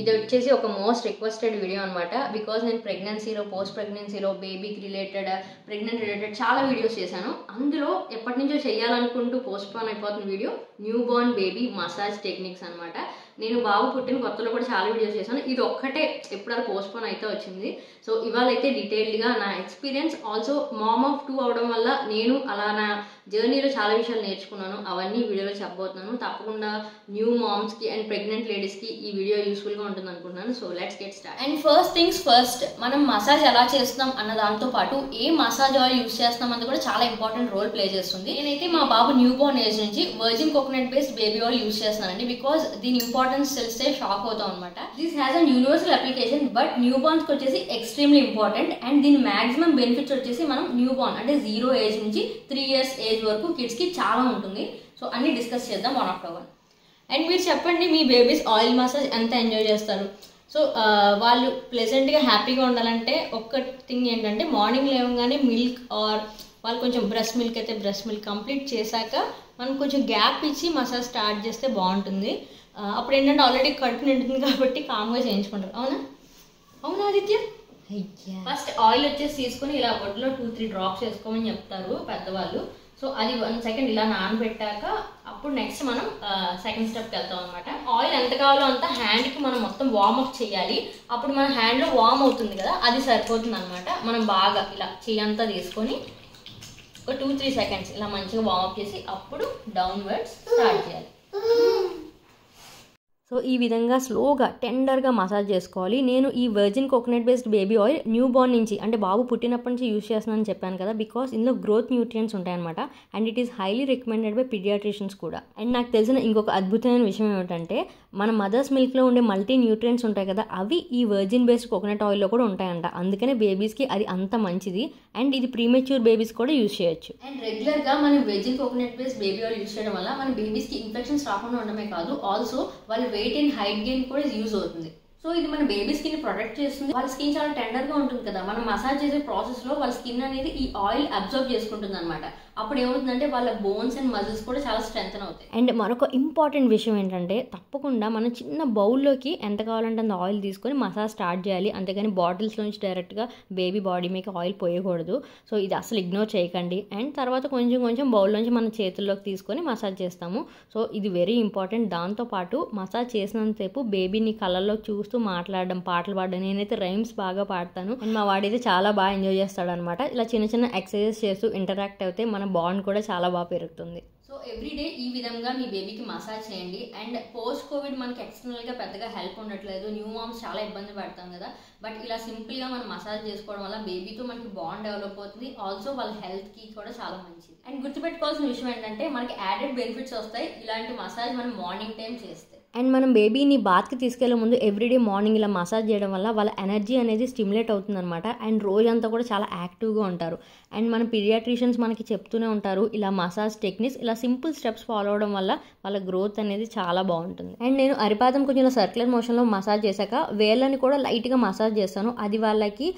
ఇది వచ్చేసి ఒక మోస్ట్ రిక్వెస్టెడ్ వీడియో అనమాట. బికాజ్ నేను ప్రెగ్నెన్సీలో, పోస్ట్ ప్రెగ్నెన్సీలో, బేబీకి రిలేటెడ్, ప్రెగ్నెంట్ రిలేటెడ్ చాలా వీడియోస్ చేశాను. అందులో ఎప్పటి నుంచో చేయాలనుకుంటూ పోస్ట్పోన్ అయిపోతున్న video new born baby massage techniques అనమాట. నేను బాబు పుట్టిన కొత్తలో కూడా చాలా వీడియోస్ చేశాను. ఇది ఒక్కటే ఎప్పుడైనా పోస్ట్పోన్ అయితే వచ్చింది. సో ఇవాళ అయితే డీటెయిల్డ్గా నా ఎక్స్పీరియన్స్, ఆల్సో మామ్ ఆఫ్ 2 అవడం వల్ల నేను అలా నా జర్నీలో చాలా విషయాలు నేర్చుకున్నాను. అవన్నీ వీడియోలో చెప్పబోతున్నాను. తప్పకుండా న్యూ మామ్స్కి అండ్ ప్రెగ్నెంట్ లేడీస్కి ఈ వీడియో యూస్ఫుల్గా ఉంటుంది అనుకుంటున్నాను. So let's get start. And first things first, మనం మసాజ్ ఎలా చేస్తాం అన్న దాంతో పాటు ఏ మసాజ్ ఆయిల్ యూస్ చేస్తాం అన్నది కూడా చాలా ఇంపార్టెంట్ రోల్ ప్లే చేస్తుంది. నేనైతే మా బాబు న్యూ బోర్న్ ఏజ్ నుంచి virgin coconut based baby oil use చేస్తున్నానండి. బికాజ్ దీని ఇంపార్టెన్స్ తెలిస్తే షాక్ అవుతాం అనమాట. This has an universal application, but new బోర్న్స్కి వచ్చేసి ఎక్స్ట్రీమ్లీ ఇంపార్టెంట్. అండ్ దీని మాక్సిమం బెనిఫిట్స్ వచ్చేసి మనం న్యూ బోర్న్ అంటే 0 ఏజ్ నుంచి 3 ఇయర్స్ ఏజ్ వరకు కిడ్స్కి చాలా ఉంటుంది. సో అన్ని డిస్కస్ చేద్దాం వన్ ఆఫ్టర్ వన్. అండ్ మీరు చెప్పండి, మీ బేబీస్ ఆయిల్ మసాజ్ ఎంత ఎంజాయ్ చేస్తారు? సో వాళ్ళు ప్లెజెంట్గా హ్యాపీగా ఉండాలంటే ఒక్క థింగ్ ఏంటంటే, మార్నింగ్ లేవగానే మిల్క్ ఆర్ వాళ్ళు కొంచెం బ్రెస్ట్ మిల్క్ అయితే బ్రెస్ట్ మిల్క్ కంప్లీట్ చేశాక మనం కొంచెం గ్యాప్ ఇచ్చి మసాజ్ స్టార్ట్ చేస్తే బాగుంటుంది. అప్పుడు ఏంటంటే ఆల్రెడీ కడుపు నిండుతుంది కాబట్టి కామ్గా చేయించుకుంటారు. అవునా అవునా ఆదిత్య? ఫస్ట్ ఆయిల్ వచ్చేసి తీసుకుని ఇలా ఒడ్లో 2-3 డ్రాప్స్ వేసుకోమని చెప్తారు పెద్దవాళ్ళు. సో అది 1 సెకండ్ ఇలా నానబెట్టాక అప్పుడు నెక్స్ట్ మనం సెకండ్ స్టెప్కి వెళ్తాం అనమాట. ఆయిల్ ఎంత కావాలో అంత హ్యాండ్కి మనం మొత్తం వార్మ్ అప్ చేయాలి. అప్పుడు మన హ్యాండ్లో వార్మ్ అవుతుంది కదా, అది సరిపోతుంది అనమాట. మనం బాగా ఇలా చెయ్యంతా తీసుకొని ఒక 2-3 సెకండ్స్ ఇలా మంచిగా వార్మ్ అప్ చేసి అప్పుడు డౌన్వర్డ్స్ స్టార్ట్ చేయాలి. సో ఈ విధంగా స్లోగా టెండర్గా మసాజ్ చేసుకోవాలి. నేను ఈ virgin coconut based baby oil new Born నుంచి అంటే బాబు పుట్టినప్పటి నుంచి యూస్ చేస్తున్నానని చెప్పాను కదా, బికాస్ ఇందులో గ్రోత్ న్యూట్రియంట్స్ ఉంటాయన్నమాట. And it is highly recommended by paediatricians కూడా. అండ్ నాకు తెలిసిన ఇంకొక అద్భుతమైన విషయం ఏమిటంటే, మన మదర్స్ మిల్క్లో ఉండే మల్టీ న్యూట్రియంట్స్ ఉంటాయి కదా, అవి ఈ వర్జిన్ బేస్డ్ కోకోనట్ ఆయిల్లో కూడా ఉంటాయంట. అందుకనే బేబీస్కి అది అంత మంచిది. అండ్ ఇది ప్రీమెచ్యూర్ బేబీస్ కూడా యూస్ చేయొచ్చు. అండ్ రెగ్యులర్గా మనం virgin coconut based baby oil use చేయడం వల్ల మన బేబీస్కి ఇన్ఫెక్షన్స్ రాకుండా ఉండడమే కాదు, ఆల్సో వాళ్ళు వెయిట్ అండ్ హైట్ గెయిన్ కూడా యూజ్ అవుతుంది. సో ఇది మన బేబీ స్కిన్ ప్రొటెక్ట్ చేస్తుంది. వాళ్ళ స్కిన్ చాలా టెండర్గా ఉంటుంది కదా, మనం మసాజ్ చేసే ప్రాసెస్లో వాళ్ళ స్కిన్ అనేది ఈ ఆయిల్ అబ్జర్వ్ చేసుకుంటుంది అనమాట. అప్పుడు ఏమవుతుందంటే వాళ్ళ బోన్స్ అండ్ మజిల్స్ కూడా చాలా స్ట్రెంగ్త్ అవుతాయి. అండ్ మరొక ఇంపార్టెంట్ విషయం ఏంటంటే, తప్పకుండా మనం చిన్న బౌల్లోకి ఎంత కావాలంటే అంత ఆయిల్ తీసుకొని మసాజ్ స్టార్ట్ చేయాలి. అంతేగాని బాటిల్స్లోంచి డైరెక్ట్గా బేబీ బాడీ మీద ఆయిల్ పోయకూడదు. సో ఇది అసలు ఇగ్నోర్ చేయకండి. అండ్ తర్వాత కొంచెం కొంచెం బౌల్లోంచి మన చేతుల్లోకి తీసుకొని మసాజ్ చేస్తాము. సో ఇది వెరీ ఇంపార్టెంట్. దాంతోపాటు మసాజ్ చేసినంతసేపు బేబీని కళ్ళల్లో చూస్తూ మాట్లాడడం, పాటలు పాడడం. నేనైతే రైమ్స్ బాగా పాడతాను. అండ్ మా వాడైతే చాలా బాగా ఎంజాయ్ చేస్తాడు అనమాట. ఇలా చిన్న చిన్న ఎక్సర్సైజెస్ చేస్తూ ఇంటరాక్ట్ అయితే మన బాండ్ కూడా చాలా బాగా పెరుగుతుంది. సో ఎవ్రీడే ఈ విధంగా మీ బేబీకి మసాజ్ చేయండి. అండ్ పోస్ట్ కోవిడ్ మనకి ఎక్స్టర్నల్గా పెద్దగా హెల్ప్ ఉండట్లేదు, న్యూ మామ్స్ చాలా ఇబ్బంది పడతాం కదా, బట్ ఇలా సింపుల్గా మనం మసాజ్ చేసుకోవడం వల్ల బేబీతో మనకి బాండ్ డెవలప్ అవుతుంది. ఆల్సో వాళ్ళ హెల్త్కి కూడా చాలా మంచిది. అండ్ గుర్తుపెట్టుకోవాల్సిన విషయం ఏంటంటే, మనకి యాడెడ్ బెనిఫిట్స్ వస్తాయి ఇలాంటి మసాజ్ మనం మార్నింగ్ టైం చేస్తే. అండ్ మనం బేబీని బాత్కి తీసుకెళ్లే ముందు ఎవ్రీడే మార్నింగ్ ఇలా మసాజ్ చేయడం వల్ల వాళ్ళ ఎనర్జీ అనేది స్టిమ్యులేట్ అవుతుంది అనమాట. అండ్ రోజంతా కూడా చాలా యాక్టివ్గా ఉంటారు. అండ్ మన పీడియాట్రిషియన్స్ మనకి చెప్తూనే ఉంటారు, ఇలా మసాజ్ టెక్నిక్స్, ఇలా సింపుల్ స్టెప్స్ ఫాలో అవడం వల్ల వాళ్ళ గ్రోత్ అనేది చాలా బాగుంటుంది. అండ్ నేను అరిపాదం కొంచెం సర్క్యులర్ మోషన్లో మసాజ్ చేశాక వేళ్ళని కూడా లైట్గా మసాజ్ చేస్తాను. అది వాళ్ళకి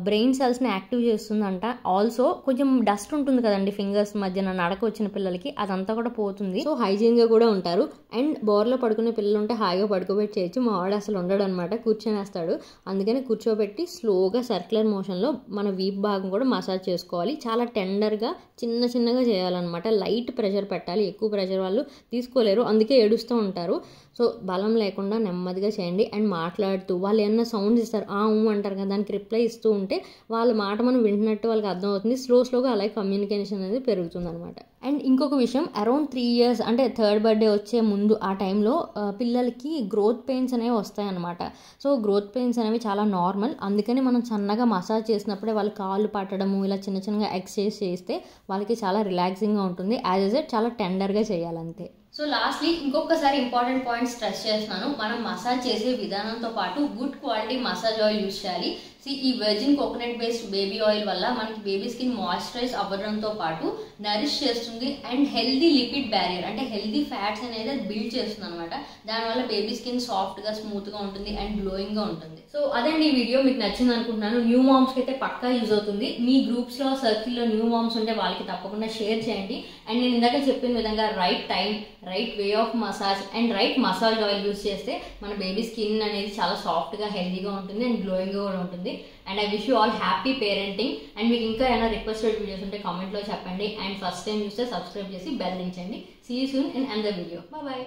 బ్రెయిన్ సెల్స్ని యాక్టివ్ చేస్తుందంట. ఆల్సో కొంచెం డస్ట్ ఉంటుంది కదండి ఫింగర్స్ మధ్యన, నడక వచ్చిన పిల్లలకి అదంతా కూడా పోతుంది. సో హైజీన్గా కూడా ఉంటారు. అండ్ బోర్లో పడుకునే పిల్లలు ఉంటే హాయిగా పడుకోబెట్టి చేయొచ్చు. మా వాడు అసలు ఉండడు అనమాట, కూర్చొనేస్తాడు. అందుకని కూర్చోబెట్టి స్లోగా సర్క్యులర్ మోషన్లో మన వీప్ భాగం కూడా మసాజ్ చేసుకోవాలి. చాలా టెండర్గా చిన్న చిన్నగా చేయాలన్నమాట. లైట్ ప్రెషర్ పెట్టాలి, ఎక్కువ ప్రెషర్ వాళ్ళు తీసుకోలేరు, అందుకే ఏడుస్తూ ఉంటారు. సో బలం లేకుండా నెమ్మదిగా చేయండి. అండ్ మాట్లాడుతూ వాళ్ళు ఏమన్నా సౌండ్స్ ఇస్తారు, అంటారు కదా, దానికి రిప్లై ఇస్తూ ఉంటే వాళ్ళ మాట మనం వింటున్నట్టు వాళ్ళకి అర్థమవుతుంది. స్లోగా అలాగే కమ్యూనికేషన్ అనేది పెరుగుతుంది అనమాట. అండ్ ఇంకొక విషయం, అరౌండ్ 3 ఇయర్స్ అంటే 3rd బర్త్డే వచ్చే ముందు ఆ టైంలో పిల్లలకి గ్రోత్ పెయిన్స్ అనేవి వస్తాయన్నమాట. సో గ్రోత్ పెయిన్స్ అనేవి చాలా నార్మల్. అందుకని మనం సన్నగా మసాజ్ చేసినప్పుడే వాళ్ళు కాళ్ళు పట్టడము, ఇలా చిన్న చిన్నగా ఎక్సర్సైజ్ చేస్తే వాళ్ళకి చాలా రిలాక్సింగ్గా ఉంటుంది. యాజ్ ఎ సెడ్ చాలా టెండర్గా చేయాలంతే. సో లాస్ట్లీ ఇంకొకసారి ఇంపార్టెంట్ పాయింట్ స్ట్రెస్ చేస్తున్నాను, మనం మసాజ్ చేసే విధానంతో పాటు good quality massage oil use చేయాలి. ఈ virgin coconut based baby oil వల్ల మనకి బేబీ స్కిన్ మాయిశ్చరైజ్ అవ్వడంతో పాటు నరిష్ చేస్తుంది అండ్ హెల్దీ లిపిడ్ బ్యారియర్ అంటే హెల్దీ ఫ్యాట్స్ అనేది బిల్డ్ చేస్తుంది అనమాట. దానివల్ల బేబీ స్కిన్ సాఫ్ట్గా స్మూత్గా ఉంటుంది అండ్ గ్లోయింగ్గా ఉంటుంది. సో అదండి ఈ వీడియో మీకు నచ్చింది అనుకుంటున్నాను. న్యూ మామ్స్కి అయితే పక్కా యూజ్ అవుతుంది. మీ గ్రూప్స్లో సర్కిల్లో న్యూ మామ్స్ ఉంటే వాళ్ళకి తప్పకుండా షేర్ చేయండి. అండ్ నేను ఇందాక చెప్పిన విధంగా right time, right way of massage and right massage oil use చేస్తే మన బేబీ స్కిన్ అనేది చాలా సాఫ్ట్గా హెల్దీగా ఉంటుంది అండ్ గ్లోయింగ్గా కూడా ఉంటుంది. And I wish you all happy parenting. And మీకు ఇంకా ఏమైనా రిక్వెస్టెడ్ వీడియోస్ ఉంటే కామెంట్లో చెప్పండి. అండ్ ఫస్ట్ టైం చూస్తే సబ్స్క్రైబ్ చేసి బెల్ దించండి. See you soon in another video. Bye.